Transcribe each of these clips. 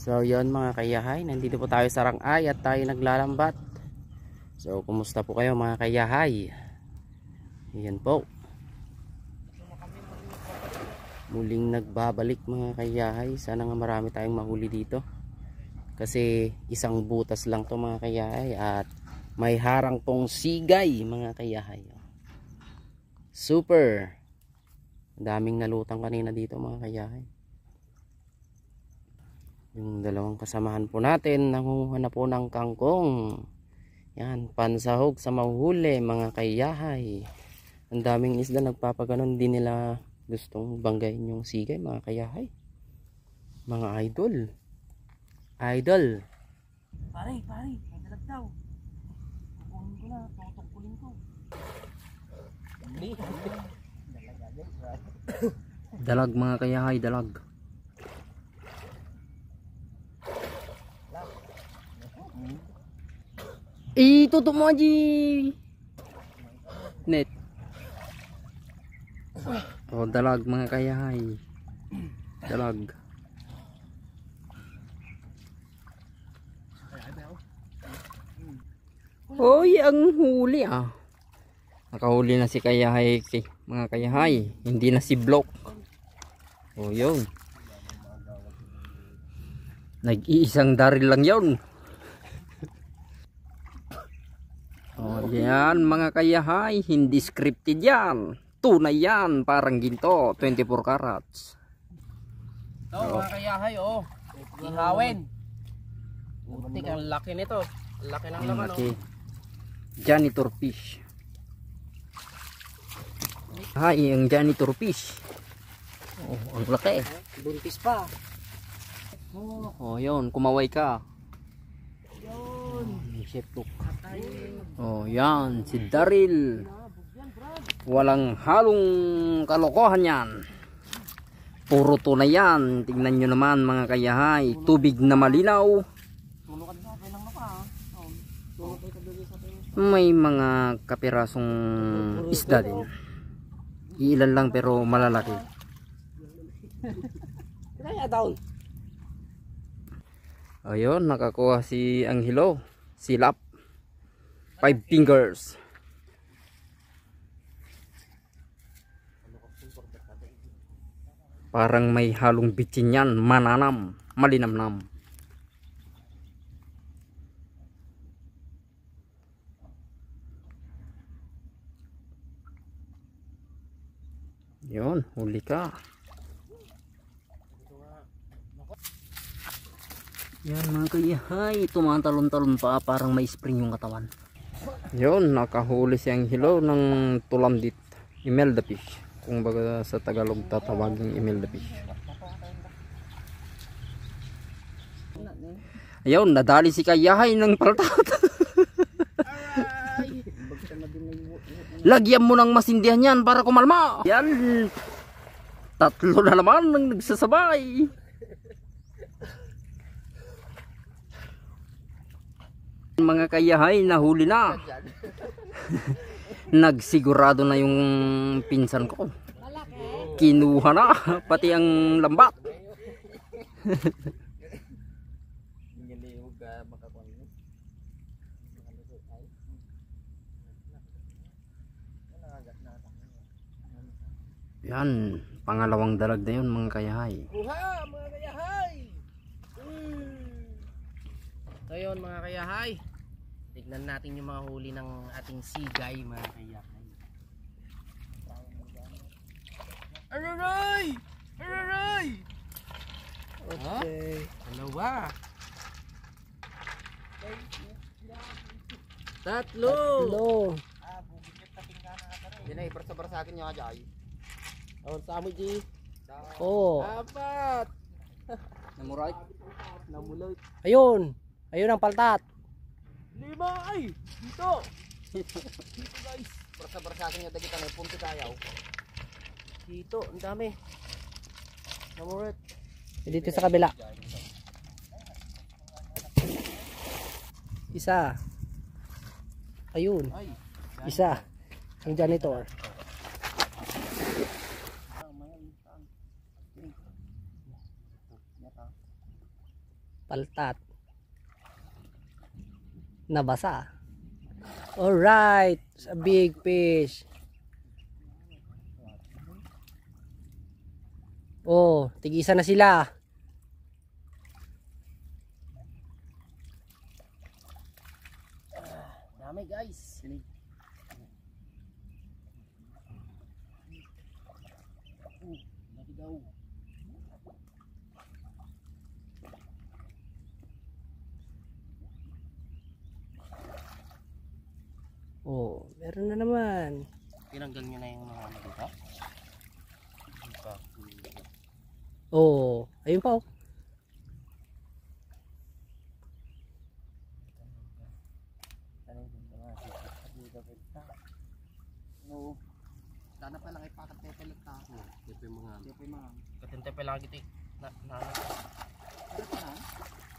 So yon mga kayahay, nandito po tayo sa Rangay at tayo naglalambat. So kumusta po kayo mga kayahay? Yan po, muling nagbabalik mga kayahay. Sana nga marami tayong mahuli dito, kasi isang butas lang to mga kayahay at may harang pong sigay mga kayahay. Super daming nalutang kanina dito mga kayahay. Yung dalawang kasamahan po natin nangunguha na po ng kangkong. Yan, pansahog sa mahuhuli mga kayahay. Ang daming isda, nagpapaganon, din nila gustong banggain yung sigay mga kayahay. Mga idol. Pare, may dalag daw. Kukunin ko na, tutungkulin ko. Dalag mga kayahay, dalag. Itutup mo aja net. Oh, dalag mga kayahay, dalag. Hoy, ang huli ah. Nakahuli na si kayahay mga kayahay, hindi na si Block. Oh, yun. Nag-iisang daril lang yun. Oh, yan mga kayahay, hindi scripted yan. Tunay yan, parang ginto, 24 carats. Ito mga kayahay, oh. Ihawin. Butik, ang laki nito. Ang laki ng laman, oh. Janitor fish. Ay, ang janitor fish. Oh, ang laki. Buntis pa. Oh, yun, kumaway ka. Yun. Oh, yan, si Daryl. Walang halong kalokohan yan. Puro tunay yan. Tingnan nyo naman mga kayahay. Tubig na malinaw. May mga kapirasong isda din. Iilan lang pero malalaki. Ayun, nakakuha si Anghelo. Silap. 5 fingers. Parang may halong bitsin yan. Mananam. Malinamnam. Yun, huli ka. Yan mga kayahay, tumatalon-talon pa, parang may spring yung katawan. Yun, nakahuli siyang hilaw ng tulamdit, imelda fish. Kung baga sa Tagalog tatawagin imelda fish. Ayun, nadali si kayahay ng paltat. Lagyan mo ng masindihan yan para kumalma. Yan, tatlo na naman ang nagsasabay. Mga kayahay, nahuli na. Nagsigurado na yung pinsan ko. Kinuha na pati ang lambat. Yan, pangalawang dalag na yun mga kayahay. Buha mga kayahay. So yun mga kayahay, tignan natin yung mga huli ng ating sigay mga kayahay. Araray! Araray! Okay. Dalawa. Tatlo. Yan ay, barsa-barsa akin yung ajay. Awon sa amo G. Oh. Apat. Namuray. Namuloy. Ayun. Ayun ang paltat. 5 ay. Dito. Dito guys. Barsa-barsa akin yung dagita may punti tayaw. Dito, ang dami. Namurat. Dito sa kabila. Isa. Ayun. Isa. Ang janitor. Paltat. Nabasa. Alright. It's a big fish. Oh, tig-isa na sila. Dami guys. Laki daw. Oh, meron na naman. Tinanggal nyo na yung mga ano dito? Oh, ayun pa oh. No. Sana pala kay Pakat Tepe lang tayo. Tepe mga. Katintepe lang kita. Na.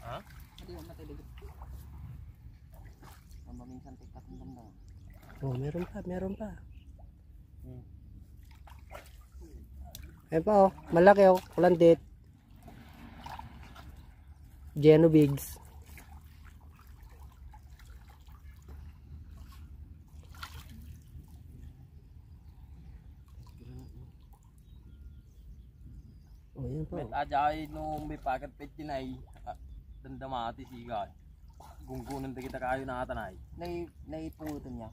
Ha? Hindi mo matay dito. Minsan tikat ng banda. Oh, meron pa. Ayun pa oh, malaki oh, kulandit. Geno Bigs. Oh, yun pa. Met ajay no may Pakat Pet kinay. Dandamati siga. Gunggunan da kita kayo na atanay. Naipungutan niya.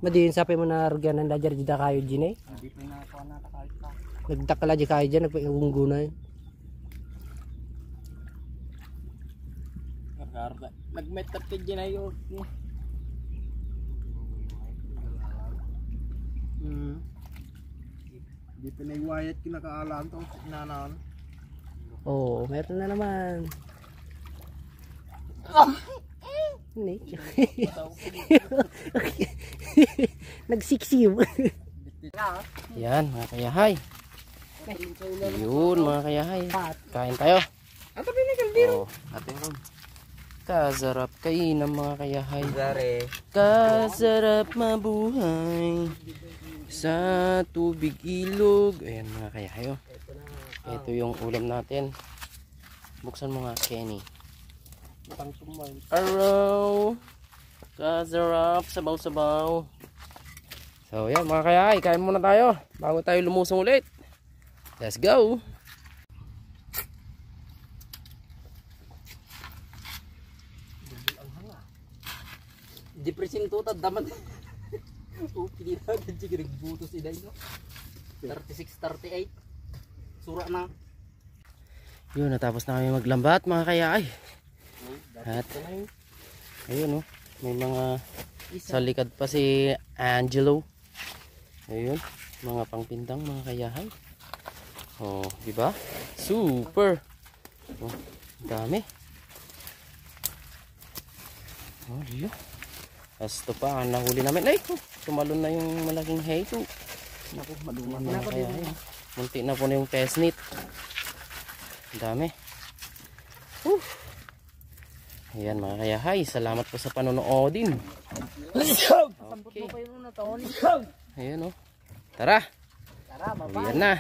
Madiin sapay mo na rugyan ng dajar jida kayo jine. Hindi pa na ako nakakalit ka. Nagdakala di kayo dyan, nagpagunggunay. Nagmet tapid dyan ay yun. Hindi pa naiwayat kinakaalaan to. Inanaan. Oh, meron na naman. Hindi. Nagsiksiw. Yan mga kayahay. Yun mga kayahay. Kain tayo. Ato pinagaldiro. Oh, ate Rom. Kasarap kain ng mga kayahay. Dare. Kasarap mabuhay sa tubig ilog. Ayan mga kayahay oh. Ito yung ulam natin. Buksan mo nga Kenny. Araw. Kasarap sabaw-sabaw. So yan mga kayahay, kain muna tayo bago tayo lumusong ulit. Let's go. Depressing to daman. Okay na ganyan ginagbutos iday no. 36-38. Sura na. Yun, natapos na kami maglambat mga kayahay. At ayun oh, may mga sa likod pa si Angelo. Ayun, mga pangpintang mga kayahay. Oh, di ba? Super. Oh, dami. Oh, liyo. Asto pa ang nahuli namin. Ay, tumalon na yung malaking hito. Naku, madungan Mga kayahay. Munti na po na yung pesnit. Dami. Ayan mga kayahay, salamat po sa panonoodin. Okay. Ayan oh. Tara. Uwian na.